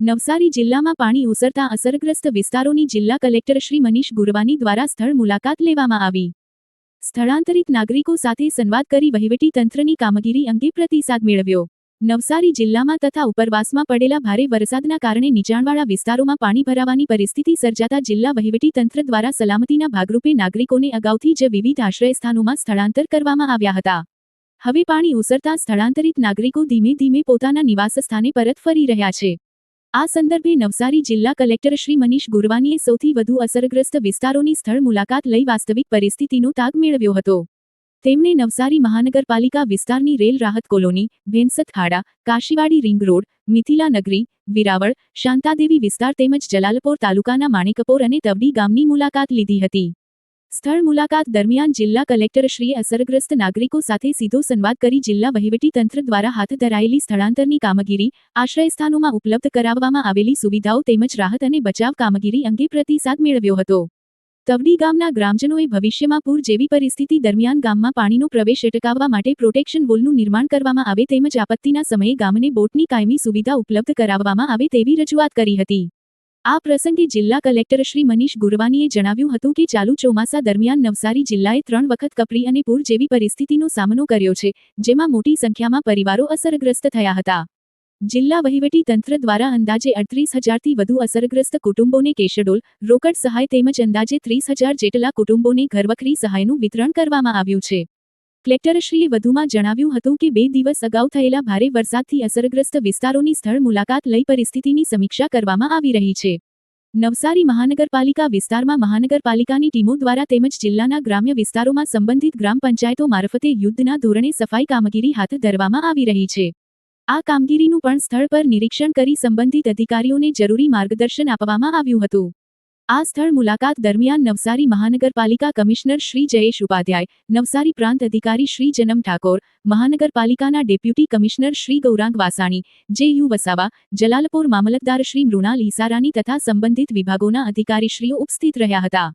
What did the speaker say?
નવસારી જિલ્લામાં પાણી ઓસરતા અસરગ્રસ્ત વિસ્તારોની જિલ્લા કલેક્ટર શ્રી મનીષ ગુરવાની દ્વારા સ્થળ મુલાકાત લેવામાં આવી. સ્થળાંતરિત નાગરિકો સાથે સંવાદ કરી વહીવટી તંત્રની કામગીરી અંગે પ્રતિસાદ મેળવ્યો. નવસારી જિલ્લામાં તથા ઉપરવાસમાં પડેલા ભારે વરસાદના કારણે નીચાણવાળા વિસ્તારોમાં પાણી ભરાવાની પરિસ્થિતિ સર્જાતા જિલ્લા વહીવટી તંત્ર દ્વારા સલામતીના ભાગરૂપે નાગરિકોને અગાઉથી જ વિવિધ આશ્રયસ્થાનોમાં સ્થળાંતર કરવામાં આવ્યા હતા. હવે પાણી ઓસરતા સ્થળાંતરિત નાગરિકો ધીમે ધીમે પોતાના નિવાસસ્થાને પરત ફરી રહ્યા છે. આ સંદર્ભે નવસારી જિલ્લા કલેક્ટર શ્રી મનીષ ગુરવાનીએ સૌથી વધુ અસરગ્રસ્ત વિસ્તારોની સ્થળ મુલાકાત લઈ વાસ્તવિક પરિસ્થિતિનો તાગ મેળવ્યો હતો. તેમણે નવસારી મહાનગરપાલિકા વિસ્તારની રેલ રાહત કોલોની, ભેંસત ખાડા, કાશીવાડી રિંગ રોડ, મિથિલા નગરી, વિરાવળ, શાંતાદેવી વિસ્તાર તેમજ જલાલપોર તાલુકાના માણેકપોર અને તવડી ગામની મુલાકાત લીધી હતી. સ્થળ મુલાકાત દરમિયાન જિલ્લા કલેક્ટરશ્રીએ અસરગ્રસ્ત નાગરિકો સાથે સીધો સંવાદ કરી જિલ્લા વહીવટી તંત્ર દ્વારા હાથ ધરાયેલી સ્થળાંતરની કામગીરી, આશ્રયસ્થાનોમાં ઉપલબ્ધ કરાવવામાં આવેલી સુવિધાઓ તેમજ રાહત અને બચાવ કામગીરી અંગે પ્રતિસાદ મેળવ્યો હતો. તવડી ગામના ગ્રામજનોએ ભવિષ્યમાં પૂર જેવી પરિસ્થિતિ દરમિયાન ગામમાં પાણીનો પ્રવેશ અટકાવવા માટે પ્રોટેક્શન વોલનું નિર્માણ કરવામાં આવે તેમજ આપત્તિના સમયે ગામને બોટની કાયમી સુવિધા ઉપલબ્ધ કરાવવામાં આવે તેવી રજૂઆત કરી હતી. આ પ્રસંગે જિલ્લા કલેક્ટર શ્રી મનીષ ગુરવાનીએ જણાવ્યું હતું કે ચાલુ ચોમાસા દરમિયાન નવસારી જિલ્લાએ 3 વખત કપરી અને પૂર જેવી પરિસ્થિતિનો સામનો કર્યો છે, જેમાં મોટી સંખ્યામાં પરિવારો અસરગ્રસ્ત થયા હતા. જિલ્લા વહીવટી તંત્ર દ્વારા અંદાજે 38,000થી વધુ અસરગ્રસ્ત કુટુંબોને કેશડોલ, રોકડ સહાય તેમજ અંદાજે 30,000 જેટલા કુટુંબોને ઘરવખરી સહાયનું વિતરણ કરવામાં આવ્યું છે. કલેક્ટરશ્રીએ વધુમાં જણાવ્યું હતું કે 2 દિવસ અગાઉ થયેલા ભારે વરસાદથી અસરગ્રસ્ત વિસ્તારોની સ્થળ મુલાકાત લઈ પરિસ્થિતિની સમીક્ષા કરવામાં આવી રહી છે. નવસારી મહાનગરપાલિકા વિસ્તારમાં મહાનગરપાલિકાની ટીમો દ્વારા તેમજ જિલ્લાના ગ્રામ્ય વિસ્તારોમાં સંબંધિત ગ્રામ પંચાયતો મારફતે યુદ્ધના ધોરણે સફાઈ કામગીરી હાથ ધરવામાં આવી રહી છે. આ કામગીરીનું પણ સ્થળ પર નિરીક્ષણ કરી સંબંધિત અધિકારીઓને જરૂરી માર્ગદર્શન આપવામાં આવ્યું હતું. આ સ્થળ મુલાકાત દરમિયાન નવસારી મહાનગરપાલિકા કમિશનર શ્રી જયેશ ઉપાધ્યાય, નવસારી પ્રાંત અધિકારી શ્રી જનમ ઠાકોર, મહાનગરપાલિકાના ડેપ્યુટી કમિશનર શ્રી ગૌરાંગ વાસાણી, જે.યુ. વસાવા, જલાલપોર મામલતદાર શ્રી મૃણાલ ઈસારાની તથા સંબંધિત વિભાગોના અધિકારીશ્રીઓ ઉપસ્થિત રહ્યા હતા.